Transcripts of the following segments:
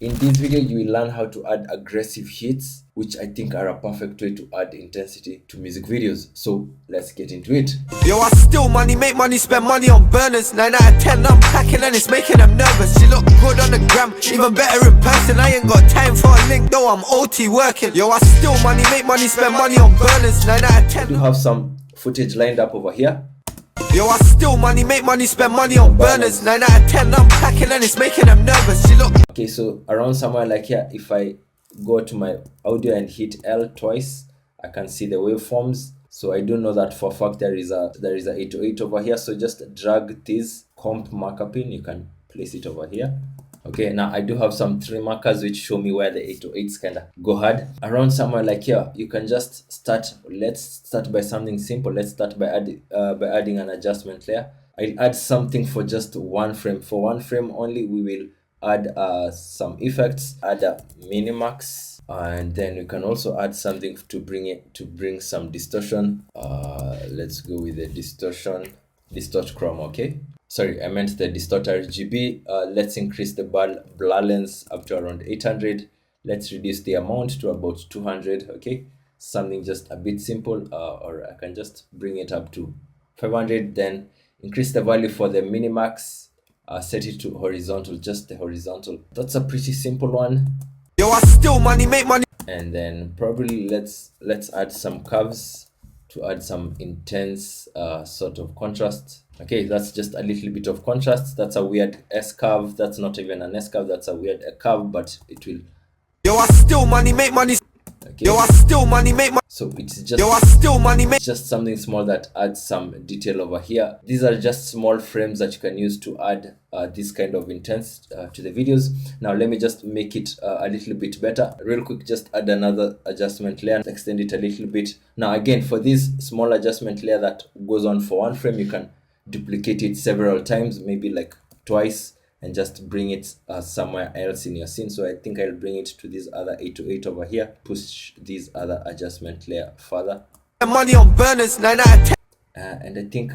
In this video, you will learn how to add aggressive hits, which I think are a perfect way to add intensity to music videos. So let's get into it. Yo, I steal money, make money, spend money on burners. 9 out of 10, I'm packing and it's making them nervous. She look good on the gram, even better in person. I ain't got time for a link, though I'm OT working. Yo, I steal money, make money, spend money on burners. 9 out of 10. I do have some footage lined up over here. Yo, I steal money, make money, spend money on burners. 9 out of 10, I'm packing and it's making them nervous. She look. Okay, so around somewhere like here, if I go to my audio and hit L twice, I can see the waveforms. So I do know that for a fact there is a 808 over here. So just drag this comp marker pin, you can place it over here. Okay, now I do have some 3 markers which show me where the 808s kind of go hard. Around somewhere like here, you can just start. Let's start by something simple. Let's start by adding an adjustment layer. I'll add something for just 1 frame. For 1 frame only, we will add some effects, add a minimax, and then we can also add something to bring some distortion. Let's go with the distort chrome. Okay, sorry, I meant the distort RGB. Let's increase the blur length up to around 800. Let's reduce the amount to about 200. Okay, something just a bit simple, or I can just bring it up to 500. Then increase the value for the minimax. Set it to horizontal, just the horizontal. That's a pretty simple one. Yo, I steal money, make money. And then probably let's add some curves to add some intense sort of contrast. Okay, that's just a little bit of contrast. That's a weird S curve. That's not even an S curve. That's a weird curve, but it will. Yo, I steal money, make money. Okay. Yo, I steal money, make money. So it's just. Yo, I steal money, make. Just something small that adds some detail over here. These are just small frames that you can use to add this kind of intense to the videos. Now let me just make it a little bit better. Real quick, just add another adjustment layer, extend it a little bit. Now again, for this small adjustment layer that goes on for 1 frame, you can duplicate it several times, maybe like twice, and just bring it somewhere else in your scene. So I think I'll bring it to this other 808 over here, push this other adjustment layer further. Money on burners, 9 out of 10. And I think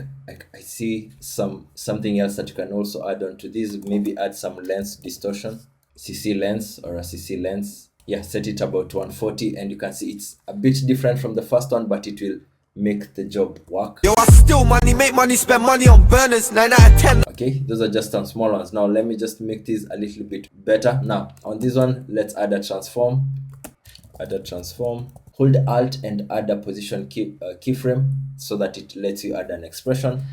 I see something else that you can also add on to this. Maybe add some lens distortion, CC lens or a CC lens. Yeah, set it about 140, and you can see it's a bit different from the first one, but it will make the job work. Yo, I steal money, make money, spend money on burners, 9 out of 10. Okay, those are just some small ones. Now let me just make this a little bit better. Now on this one, let's add a transform. Hold Alt and add a position keyframe so that it lets you add an expression.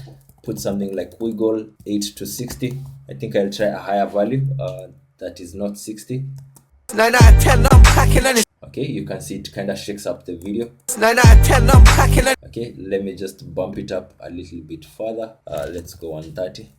Put something like wiggle 8 to 60. I think I'll try a higher value that is not 60. 9 out of 10, I'm packing and it's. Okay, you can see it kind of shakes up the video. 9 out of 10, I'm packing and. Okay, let me just bump it up a little bit further. Let's go 130.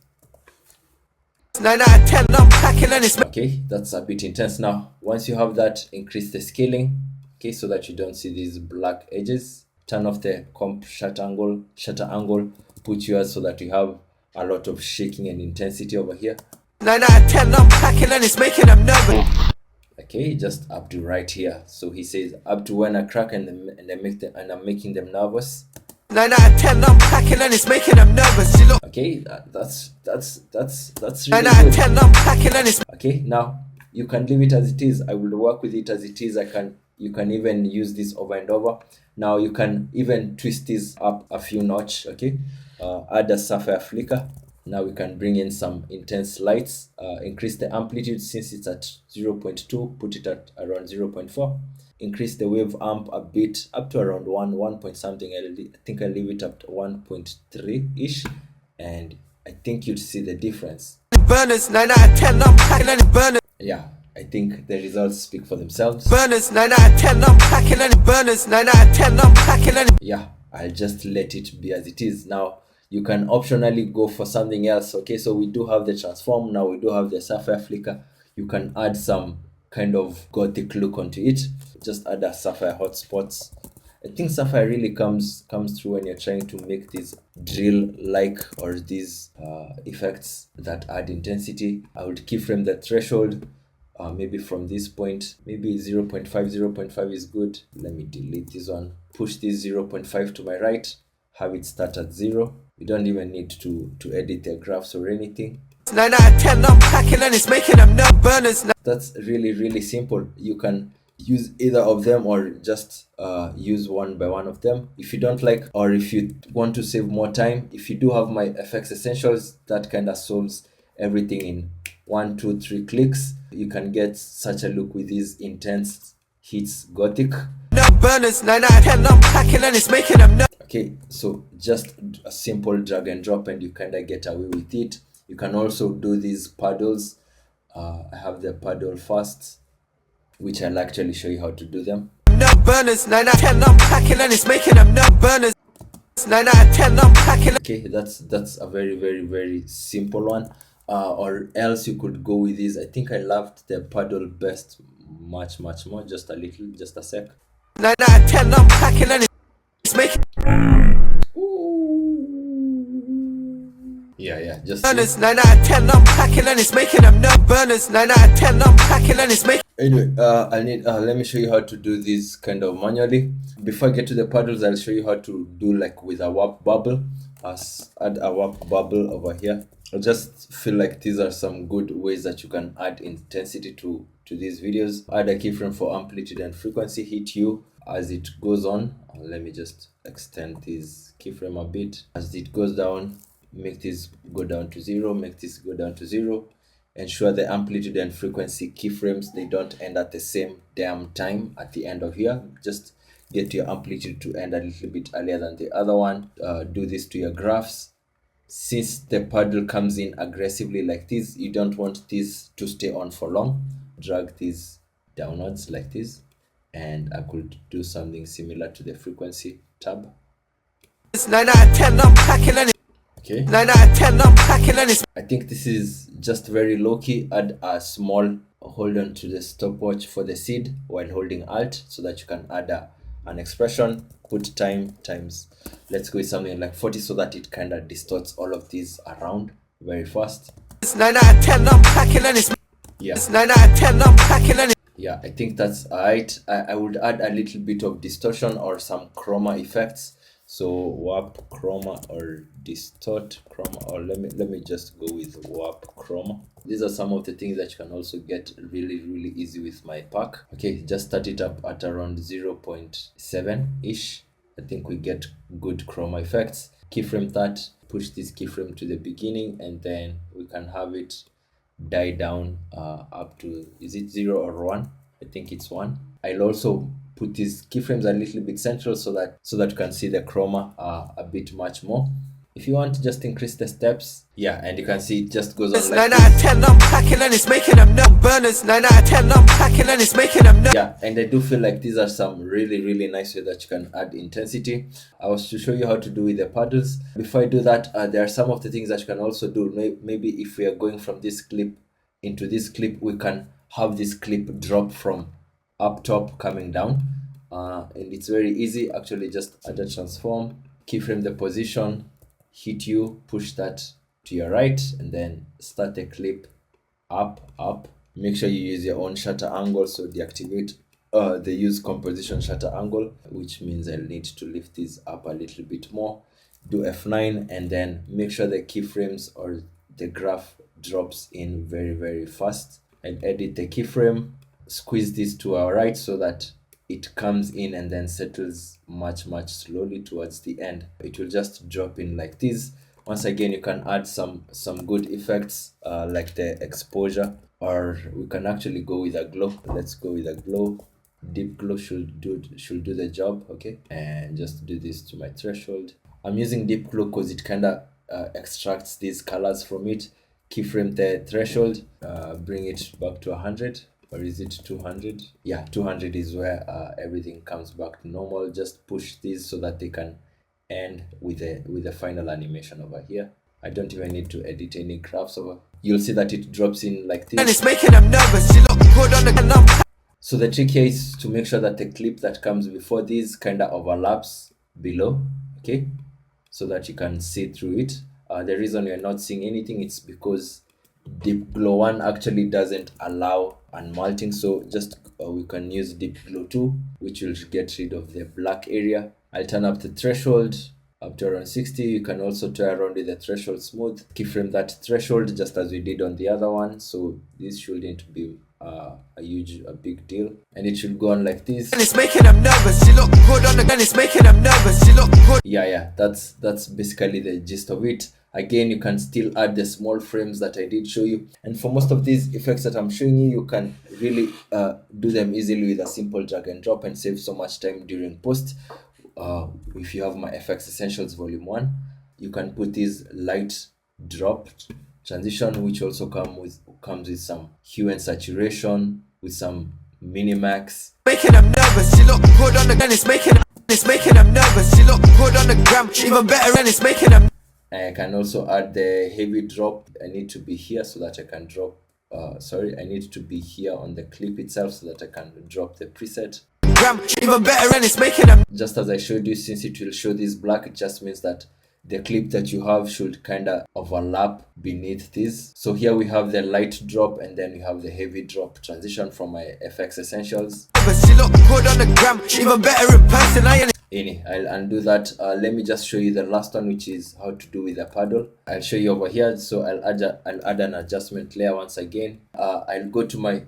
9 out of 10, I'm packing and it's. Okay, that's a bit intense. Now once you have that, increase the scaling, okay, so that you don't see these black edges. Turn off the comp shutter angle, put yours so that you have a lot of shaking and intensity over here. 9 out of 10, I'm packing and it's making them nervous. Okay, just up to right here. So he says up to when I crack and I'm making them nervous. 9 out of 10, I'm packing and it's making them nervous. You look. Okay, that's really 9 out of good. 10, I'm packing and it's. Okay, now you can leave it as it is. I will work with it as it is. You can even use this over and over. Now you can even twist this up a few notch. Okay, add a sapphire flicker. Now we can bring in some intense lights. Increase the amplitude since it's at 0.2, put it at around 0.4. Increase the wave amp a bit up to around 1 point something. I think I'll leave it up to 1.3 ish, and I think you'd see the difference. Burners, 9 out of 10, I'm packing and burners. Yeah, I think the results speak for themselves. Burners, 9 out of 10, I'm packing and burners, 9 out of 10, I'm packing and. Yeah, I'll just let it be as it is. Now you can optionally go for something else. Okay, so we do have the transform. Now we do have the sapphire flicker. You can add some kind of gothic look onto it. Just add a sapphire hotspots. I think sapphire really comes through when you're trying to make these drill like or these effects that add intensity. I would keyframe the threshold. Maybe from this point, maybe 0.5 is good. Let me delete this one. Push this 0.5 to my right. Have it start at 0. You don't even need to edit the graphs or anything. 9 out of 10 I'm packing and it's making them nerve burners. That's really simple. You can use either of them or just use one by one of them if you don't like, or if you want to save more time. If you do have my FX Essentials, that kind of solves everything in 1, 2, 3 clicks. You can get such a look with these intense hits gothic. Nerve burners, 9 out of 10 I'm packing and it's making them nerve. Okay, so just a simple drag and drop and you kind of get away with it. You can also do these paddles. I have the paddle first, which I'll actually show you how to do them. Nerve burners, 9 out of 10 I'm packing and it's making them nerve burners. 9 out of 10 I'm packing. Okay, that's a very simple one. Or else you could go with this. I think I loved the paddle best much more. Just a little, just a sec. 9 out of 10 I'm packing and it's making Yeah, just burners. 9 out of 10 I'm packing and it's making them nerve burners. 9 out of 10 I'm packing and it's making. Anyway, I need let me show you how to do this kind of manually. Before I get to the paddles, I'll show you how to do like with a warp bubble. Add a warp bubble over here. I just feel like these are some good ways that you can add intensity to these videos. Add a keyframe for amplitude and frequency. Hit U as it goes on. Let me just extend this keyframe a bit. As it goes down, make this go down to 0. Make this go down to 0. Ensure the amplitude and frequency keyframes, they don't end at the same damn time at the end of here. Just get your amplitude to end a little bit earlier than the other one. Do this to your graphs. Since the paddle comes in aggressively like this, you don't want this to stay on for long. Drag these downwards like this, and I could do something similar to the frequency tab. 9 out of 10 I'm packing and Okay, 9 out of 10 I'm packing and it's. I think this is just very low key. Add a small hold on to the stopwatch for the seed while holding Alt so that you can add an expression. Put time times, let's go with something like 40 so that it kind of distorts all of these around very fast. 9 out of 10 I'm packing and it's. Yeah, 9 out of 10 I'm packing and it's. yeah, I think that's alright. I would add a little bit of distortion or some chroma effects. So warp chroma or distort chroma, or let me just go with warp chroma. These are some of the things that you can also get really easy with my pack. Okay, just start it up at around 0.7 ish. I think we get good chroma effects. Keyframe that, push this keyframe to the beginning, and then we can have it die down up to, is it 0 or 1? I think it's 1. I'll also put these keyframes a little bit central so that you can see the chroma a bit much more. If you want to just increase the steps, yeah, and you can see it just goes on like 9 out of 10 I'm packing and it's making them nerve burners. 9 out of 10 I'm packing and it's making them nerve. Yeah, and I do feel like these are some really nice way that you can add intensity. I was to show you how to do with the paddles. Before I do that, there are some of the things that you can also do. Maybe if we are going from this clip into this clip, we can have this clip drop from up top coming down, and it's very easy. Actually, just add a transform, keyframe the position, hit U, push that to your right, and then start the clip up. Make sure you use your own shutter angle, so deactivate the use composition shutter angle, which means I'll need to lift this up a little bit more. Do F9, and then make sure the keyframes or the graph drops in very fast, and edit the keyframe. Squeeze this to our right so that it comes in and then settles much slowly towards the end. It will just drop in like this. Once again, you can add some good effects like the exposure, or we can actually go with a glow. Let's go with a glow. Deep glow should do the job. Okay, and just do this to my threshold. I'm using deep glow because it kind of extracts these colors from it. Keyframe the threshold, bring it back to 100. Or is it 200? Yeah, 200 is where everything comes back to normal. Just push these so that they can end with the final animation over here. I don't even need to edit any graphs over. You'll see that it drops in like this. And it's making them nervous. She look good on the. So the trick here is to make sure that the clip that comes before these kind of overlaps below, okay, so that you can see through it. The reason you're not seeing anything, it's because Deep Glow 1 actually doesn't allow unmalting, so just we can use Deep Glow 2, which will get rid of the black area. I'll turn up the threshold, up to around 60. You can also toy around with the threshold smooth, keyframe that threshold just as we did on the other one. So this shouldn't be a big deal, and it should go on like this. And it's making them nervous. She look good on the gun, it's making them nervous. She look good. Yeah, that's basically the gist of it. Again, you can still add the small frames that I did show you, and for most of these effects that I'm showing you, you can really do them easily with a simple drag and drop and save so much time during post. If you have my FX Essentials Volume 1, you can put this light drop transition, which also comes with some hue and saturation, with some minimax. Making them nervous. She look good on the gun, it's making them nervous. She look good on the gram, even better, and it's making them. I can also add the heavy drop. I need to be here so that I can drop. I need to be here on the clip itself so that I can drop the preset. Gram, even better, and it's making them. Just as I showed you, since it will show this black, it just means that the clip that you have should kind of overlap beneath this. So here we have the light drop, and then we have the heavy drop transition from my FX Essentials. She look good on the gram, even better in person. I'll undo that. Let me just show you the last one, which is how to do with a paddle. I'll show you over here. So I'll add an adjustment layer once again. I'll go to my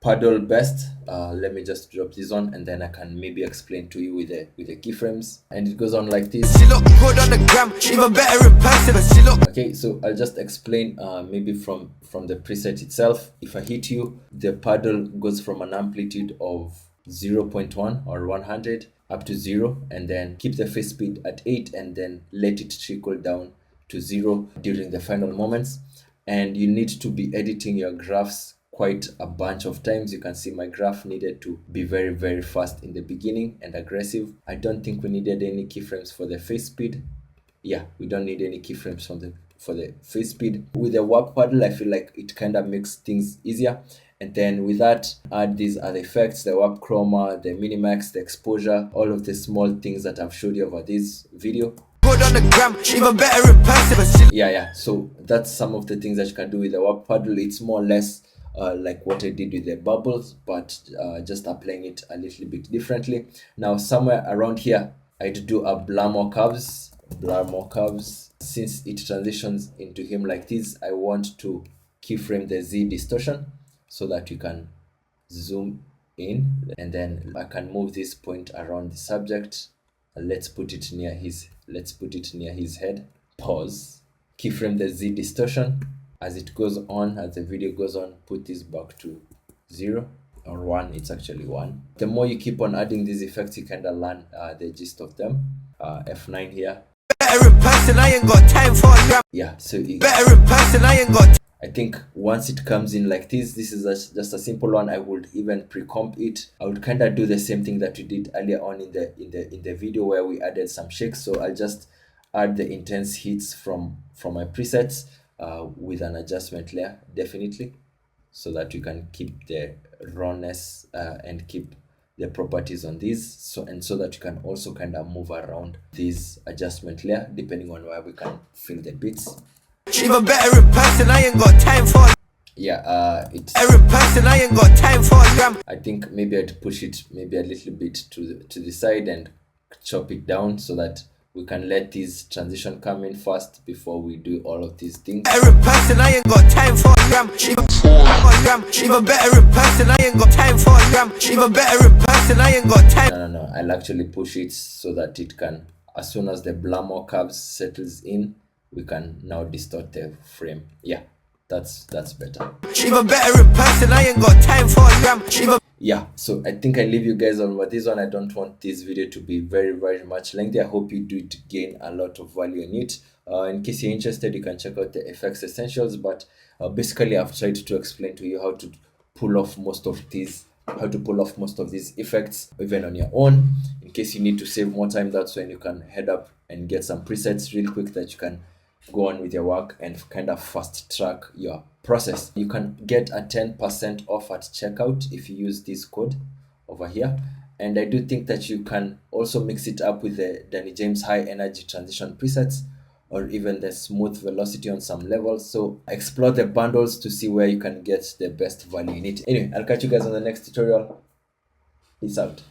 paddle best. Let me just drop this on, and then I can maybe explain to you with the keyframes. And it goes on like this. She look good on the gram, even better in person. She look. Okay, so I'll just explain maybe from the preset itself. If I hit you, the paddle goes from an amplitude of 0.1 or 100 up to 0, and then keep the face speed at 8, and then let it trickle down to 0 during the final moments. And you need to be editing your graphs quite a bunch of times. You can see my graph needed to be very, very fast in the beginning and aggressive. I don't think we needed any keyframes for the face speed. Yeah, we don't need any keyframes for the face speed. With the warp paddle, I feel like it kind of makes things easier. And then with that, add these other effects, the warp chroma, the minimax, the exposure, all of the small things that I've showed you over this video. Good on the gram, even better in person. Yeah. So that's some of the things that you can do with the warp paddle. It's more or less like what I did with the bubbles, but just applying it a little bit differently. Now, somewhere around here, I'd do a blur more curves. Since it transitions into him like this, I want to keyframe the Z distortion so that you can zoom in, and then I can move this point around the subject. Let's put it near his head. Pause. Keyframe the Z distortion. As it goes on, as the video goes on, put this back to 0 or 1. It's actually 1. The more you keep on adding these effects, you kind of learn the gist of them. F9 here. Better in person, I ain't got time for a gram. Yeah, so better in person, I ain't got. I think once it comes in like this is just a simple one. I would even pre-comp it. I would kind of do the same thing that we did earlier on in the video where we added some shakes. So I'll just add the intense hits from my presets with an adjustment layer, definitely, so that you can keep the rawness and keep the properties on these, so that you can also kind of move around this adjustment layer depending on where we can fill the bits. Even better in person, I ain't got time for. Yeah, it's better in person, I ain't got time for a gram. I think maybe I'd push it maybe a little bit to the side and chop it down so that we can let this transition come in first before we do all of these things. Better in person, I ain't got time for a gram. Even better in person, I ain't got time for a gram. Even better in person, I ain't got time. No, I'll actually push it so that it can, as soon as the blur more curves settles in, we can now distort the frame. Yeah, that's better. Even better in person, I ain't got time for a gram. Yeah, so I think I leave you guys on this one. I don't want this video to be very, very much lengthy. I hope you do gain a lot of value in it. In case you're interested, you can check out the FX Essentials, but basically I've tried to explain to you how to pull off most of these effects even on your own. In case you need to save more time, that's when you can head up and get some presets real quick that you can go on with your work and kind of fast track your process. You can get a 10% off at checkout if you use this code over here. And I do think that you can also mix it up with the Danny James high energy transition presets, or even the smooth velocity on some levels. So explore the bundles to see where you can get the best value in it. Anyway, I'll catch you guys on the next tutorial. Peace out.